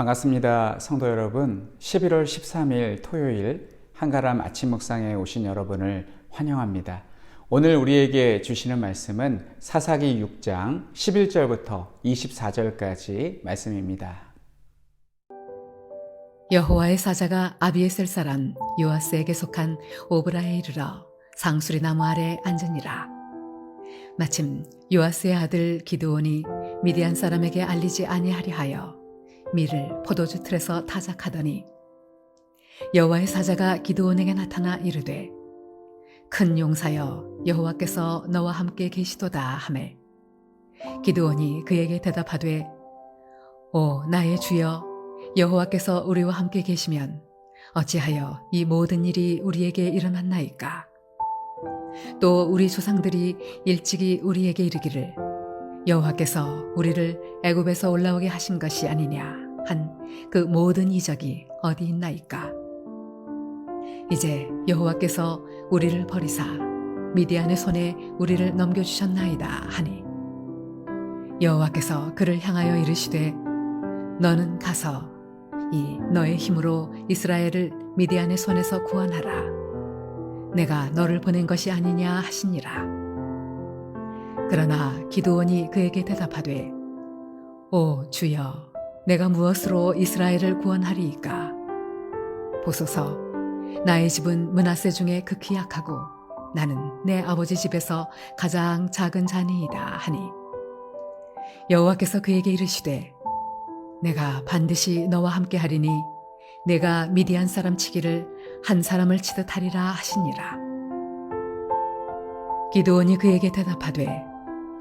반갑습니다. 성도 여러분, 11월 13일 토요일 한가람 아침 묵상에 오신 여러분을 환영합니다. 오늘 우리에게 주시는 말씀은 사사기 6장 11절부터 24절까지 말씀입니다. 여호와의 사자가 아비에셀 사람 요아스에게 속한 오브라에 이르러 상수리 나무 아래 앉으니라. 마침 요아스의 아들 기드온이 미디안 사람에게 알리지 아니하려 하여 밀을 포도주 틀에서 타작하더니 여호와의 사자가 기드온에게 나타나 이르되 큰 용사여 여호와께서 너와 함께 계시도다 하매 기드온이 그에게 대답하되 오 나의 주여 여호와께서 우리와 함께 계시면 어찌하여 이 모든 일이 우리에게 일어났나이까. 또 우리 조상들이 일찍이 우리에게 이르기를 여호와께서 우리를 애굽에서 올라오게 하신 것이 아니냐 한 그 모든 이적이 어디 있나이까. 이제 여호와께서 우리를 버리사 미디안의 손에 우리를 넘겨주셨나이다 하니 여호와께서 그를 향하여 이르시되 너는 가서 이 너의 힘으로 이스라엘을 미디안의 손에서 구원하라. 내가 너를 보낸 것이 아니냐 하시니라. 그러나 기드온이 그에게 대답하되 오 주여 내가 무엇으로 이스라엘을 구원하리이까. 보소서 나의 집은 므낫세 중에 극히 약하고 나는 내 아버지 집에서 가장 작은 자니이다 하니 여호와께서 그에게 이르시되 내가 반드시 너와 함께 하리니 내가 미디안 사람 치기를 한 사람을 치듯 하리라 하시니라. 기드온이 그에게 대답하되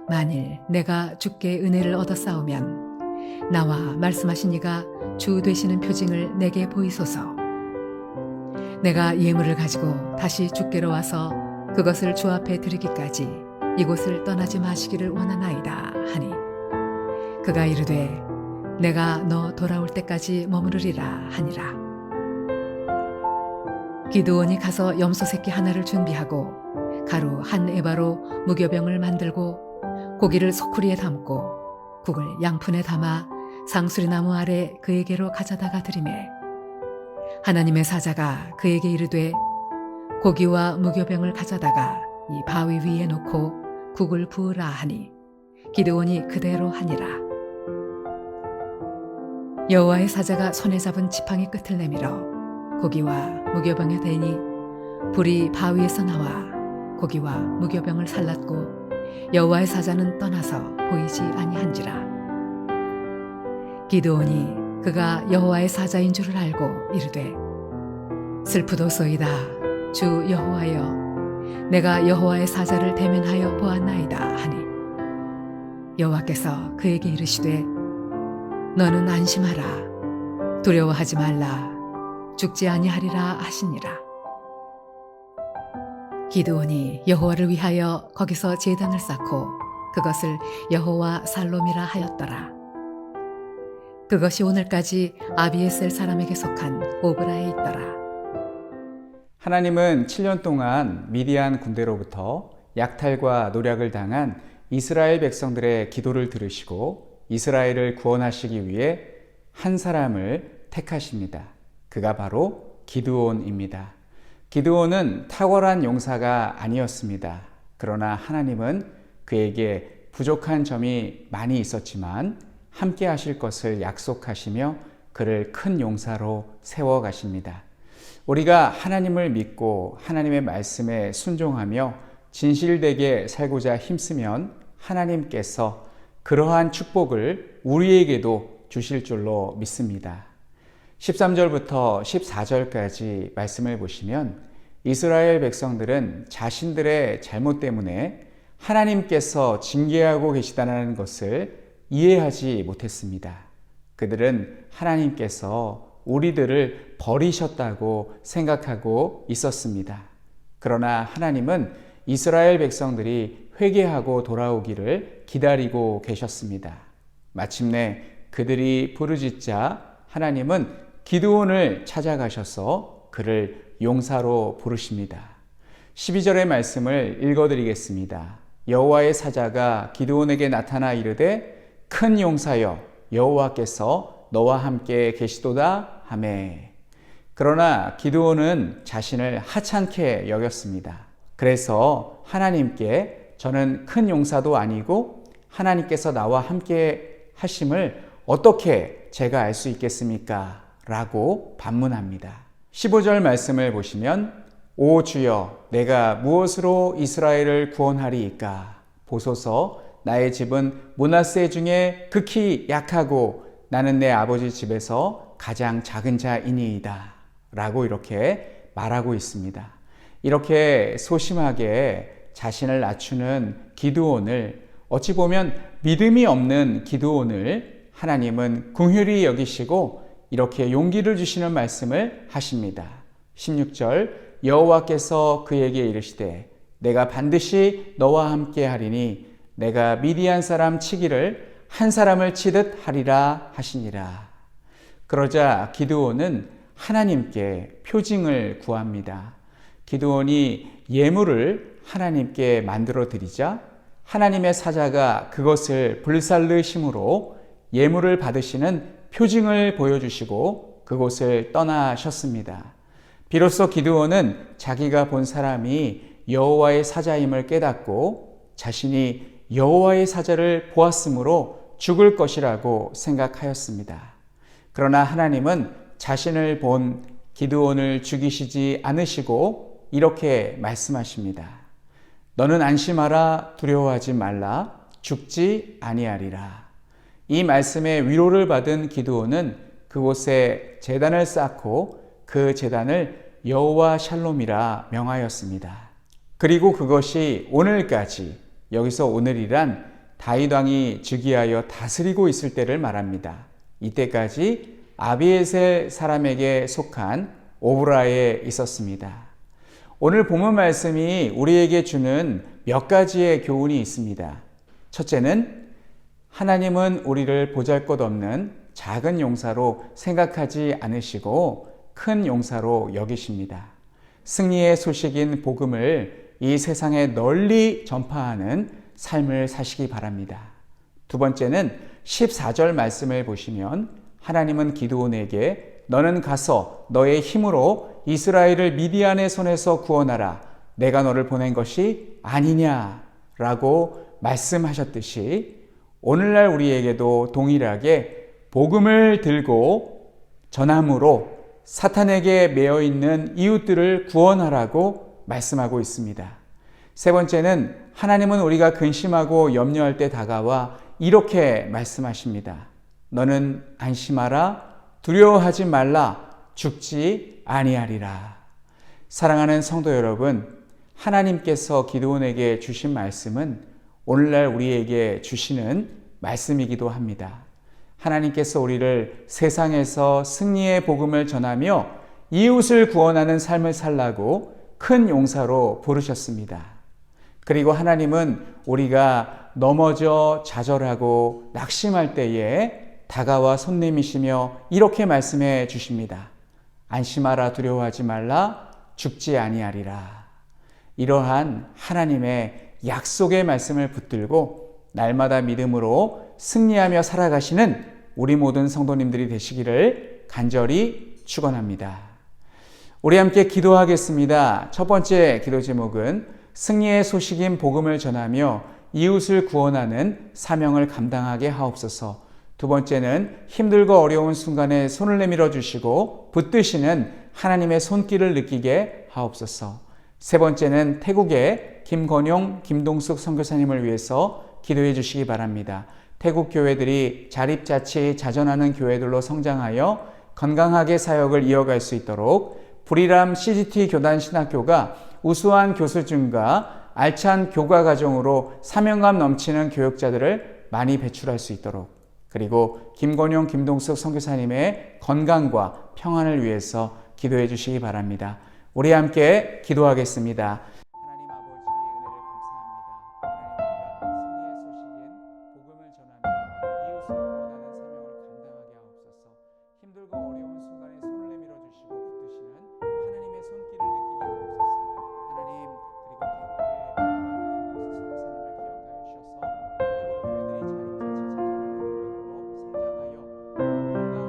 만일 내가 주께 은혜를 얻었사오면 나와 말씀하신 이가 주 되시는 표징을 내게 보이소서. 내가 예물을 가지고 다시 주께로 와서 그것을 주 앞에 드리기까지 이곳을 떠나지 마시기를 원하나이다 하니 그가 이르되 내가 너 돌아올 때까지 머무르리라 하니라. 기드온이 가서 염소 새끼 하나를 준비하고 가루 한 에바로 무교병을 만들고 고기를 소쿠리에 담고 국을 양푼에 담아 상수리 나무 아래 그에게로 가져다가 드리매 하나님의 사자가 그에게 이르되 고기와 무교병을 가져다가 이 바위 위에 놓고 국을 부으라 하니 기드온이 그대로 하니라. 여호와의 사자가 손에 잡은 지팡이 끝을 내밀어 고기와 무교병에 대니 불이 바위에서 나와 고기와 무교병을 살랐고 여호와의 사자는 떠나서 보이지 아니한지라. 기드온이 그가 여호와의 사자인 줄을 알고 이르되 슬프도소이다 주 여호와여 내가 여호와의 사자를 대면하여 보았나이다 하니 여호와께서 그에게 이르시되 너는 안심하라 두려워하지 말라 죽지 아니하리라 하시니라. 기드온이 여호와를 위하여 거기서 제단을 쌓고 그것을 여호와 살롬이라 하였더라. 그것이 오늘까지 아비에셀 사람에게 속한 오브라에 있더라. 하나님은 7년 동안 미디안 군대로부터 약탈과 노략을 당한 이스라엘 백성들의 기도를 들으시고 이스라엘을 구원하시기 위해 한 사람을 택하십니다. 그가 바로 기드온입니다. 기드온은 탁월한 용사가 아니었습니다. 그러나 하나님은 그에게 부족한 점이 많이 있었지만 함께 하실 것을 약속하시며 그를 큰 용사로 세워가십니다. 우리가 하나님을 믿고 하나님의 말씀에 순종하며 진실되게 살고자 힘쓰면 하나님께서 그러한 축복을 우리에게도 주실 줄로 믿습니다. 13절부터 14절까지 말씀을 보시면 이스라엘 백성들은 자신들의 잘못 때문에 하나님께서 징계하고 계시다는 것을 이해하지 못했습니다. 그들은 하나님께서 우리들을 버리셨다고 생각하고 있었습니다. 그러나 하나님은 이스라엘 백성들이 회개하고 돌아오기를 기다리고 계셨습니다. 마침내 그들이 부르짖자 하나님은 기드온을 찾아가셔서 그를 용사로 부르십니다. 12절의 말씀을 읽어드리겠습니다. 여호와의 사자가 기드온에게 나타나 이르되 큰 용사여 여호와께서 너와 함께 계시도다 하매. 그러나 기드온은 자신을 하찮게 여겼습니다. 그래서 하나님께 저는 큰 용사도 아니고 하나님께서 나와 함께 하심을 어떻게 제가 알 수 있겠습니까? 라고 반문합니다. 15절 말씀을 보시면 오 주여 내가 무엇으로 이스라엘을 구원하리이까? 보소서 나의 집은 므낫세 중에 극히 약하고 나는 내 아버지 집에서 가장 작은 자이니이다. 라고 이렇게 말하고 있습니다. 이렇게 소심하게 자신을 낮추는 기드온을 어찌 보면 믿음이 없는 기드온을 하나님은 긍휼히 여기시고 이렇게 용기를 주시는 말씀을 하십니다. 16절 여호와께서 그에게 이르시되 내가 반드시 너와 함께 하리니 내가 미디안 사람 치기를 한 사람을 치듯 하리라 하시니라. 그러자 기드온은 하나님께 표징을 구합니다. 기드온이 예물을 하나님께 만들어 드리자 하나님의 사자가 그것을 불살르 심으로 예물을 받으시는 표징을 보여주시고 그곳을 떠나셨습니다. 비로소 기드온은 자기가 본 사람이 여호와의 사자임을 깨닫고 자신이 여호와의 사자를 보았으므로 죽을 것이라고 생각하였습니다. 그러나 하나님은 자신을 본 기드온을 죽이시지 않으시고 이렇게 말씀하십니다. 너는 안심하라 두려워하지 말라 죽지 아니하리라. 이 말씀에 위로를 받은 기드온은 그곳에 제단을 쌓고 그 제단을 여호와 샬롬이라 명하였습니다. 그리고 그것이 오늘까지 여기서 오늘이란 다윗 왕이 즉위하여 다스리고 있을 때를 말합니다. 이때까지 아비에셀 사람에게 속한 오브라에 있었습니다. 오늘 본문 말씀이 우리에게 주는 몇 가지의 교훈이 있습니다. 첫째는 하나님은 우리를 보잘것없는 작은 용사로 생각하지 않으시고 큰 용사로 여기십니다. 승리의 소식인 복음을 이 세상에 널리 전파하는 삶을 사시기 바랍니다. 두 번째는 14절 말씀을 보시면 하나님은 기드온에게 너는 가서 너의 힘으로 이스라엘을 미디안의 손에서 구원하라. 내가 너를 보낸 것이 아니냐라고 말씀하셨듯이 오늘날 우리에게도 동일하게 복음을 들고 전함으로 사탄에게 매여 있는 이웃들을 구원하라고 말씀하고 있습니다. 세 번째는 하나님은 우리가 근심하고 염려할 때 다가와 이렇게 말씀하십니다. 너는 안심하라 두려워하지 말라 죽지 아니하리라. 사랑하는 성도 여러분, 하나님께서 기드온에게 주신 말씀은 오늘날 우리에게 주시는 말씀이기도 합니다. 하나님께서 우리를 세상에서 승리의 복음을 전하며 이웃을 구원하는 삶을 살라고 큰 용사로 부르셨습니다. 그리고 하나님은 우리가 넘어져 좌절하고 낙심할 때에 다가와 손 내미시며 이렇게 말씀해 주십니다. 안심하라 두려워하지 말라 죽지 아니하리라. 이러한 하나님의 약속의 말씀을 붙들고 날마다 믿음으로 승리하며 살아가시는 우리 모든 성도님들이 되시기를 간절히 축원합니다. 우리 함께 기도하겠습니다. 첫 번째 기도 제목은 승리의 소식인 복음을 전하며 이웃을 구원하는 사명을 감당하게 하옵소서. 두 번째는 힘들고 어려운 순간에 손을 내밀어 주시고 붙드시는 하나님의 손길을 느끼게 하옵소서. 세 번째는 태국의 김건용, 김동숙 선교사님을 위해서 기도해 주시기 바랍니다. 태국 교회들이 자립자치 자전하는 교회들로 성장하여 건강하게 사역을 이어갈 수 있도록 불이람 CGT 교단 신학교가 우수한 교수진과 알찬 교과 과정으로 사명감 넘치는 교육자들을 많이 배출할 수 있도록, 그리고 김건용, 김동숙 선교사님의 건강과 평안을 위해서 기도해 주시기 바랍니다. 우리 함께 기도하겠습니다. 하나님 아버지 은혜를 감사합니다. 하나님 우리가 승리의 소식인 복음을 전하며 이웃을 구원하는 사명을 감당하게 하옵소서. 힘들고 어려운 순간에 손을 내밀어 주시고 붙드시는 하나님의 손길을 느끼게 하옵소서. 하나님, 그리고 태국의 김동숙 선교사님을 기억하여 주셔서 태국 교회들이 자립자치 자전하는 교회들로 성장하여 건강하게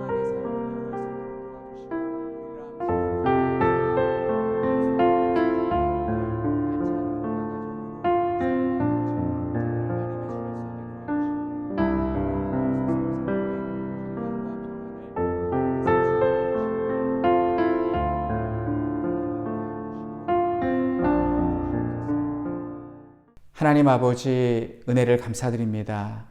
하나님 아버지, 은혜를 감사드립니다.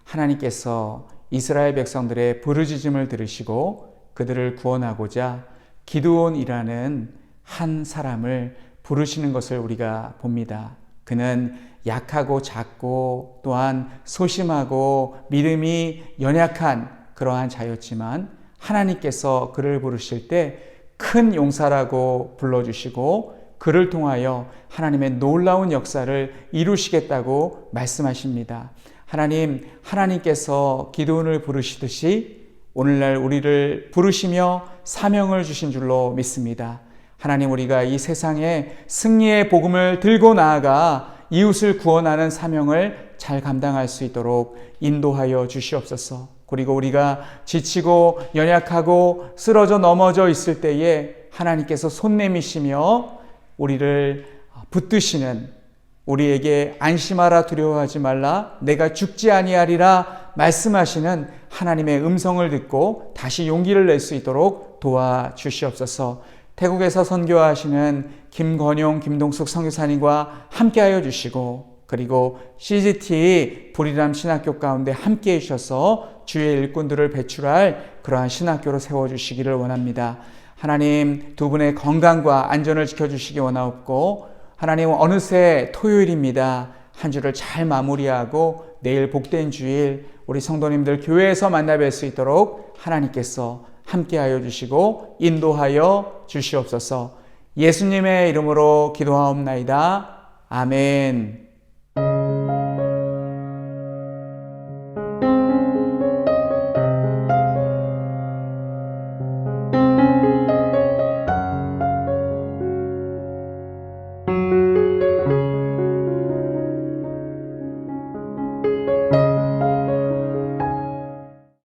하나님께서 이스라엘 백성들의 부르짖음을 들으시고 그들을 구원하고자 기드온이라는 한 사람을 부르시는 것을 우리가 봅니다. 그는 약하고 작고 또한 소심하고 믿음이 연약한 그러한 자였지만 하나님께서 그를 부르실 때 큰 용사라고 불러주시고 그를 통하여 하나님의 놀라운 역사를 이루시겠다고 말씀하십니다. 하나님께서 기드온을 부르시듯이 오늘날 우리를 부르시며 사명을 주신 줄로 믿습니다. 하나님, 우리가 이 세상에 승리의 복음을 들고 나아가 이웃을 구원하는 사명을 잘 감당할 수 있도록 인도하여 주시옵소서. 그리고 우리가 지치고 연약하고 쓰러져 넘어져 있을 때에 하나님께서 손 내미시며 우리를 붙드시는, 우리에게 안심하라 두려워하지 말라 내가 죽지 아니하리라 말씀하시는 하나님의 음성을 듣고 다시 용기를 낼 수 있도록 도와주시옵소서. 태국에서 선교하시는 김건용, 김동숙 선교사님과 함께하여 주시고, 그리고 CGT 불이람 신학교 가운데 함께해 주셔서 주의 일꾼들을 배출할 그러한 신학교로 세워주시기를 원합니다. 하나님, 두 분의 건강과 안전을 지켜주시기 원하옵고, 하나님, 어느새 토요일입니다. 한 주를 잘 마무리하고 내일 복된 주일 우리 성도님들 교회에서 만나 뵐 수 있도록 하나님께서 함께하여 주시고 인도하여 주시옵소서. 예수님의 이름으로 기도하옵나이다. 아멘.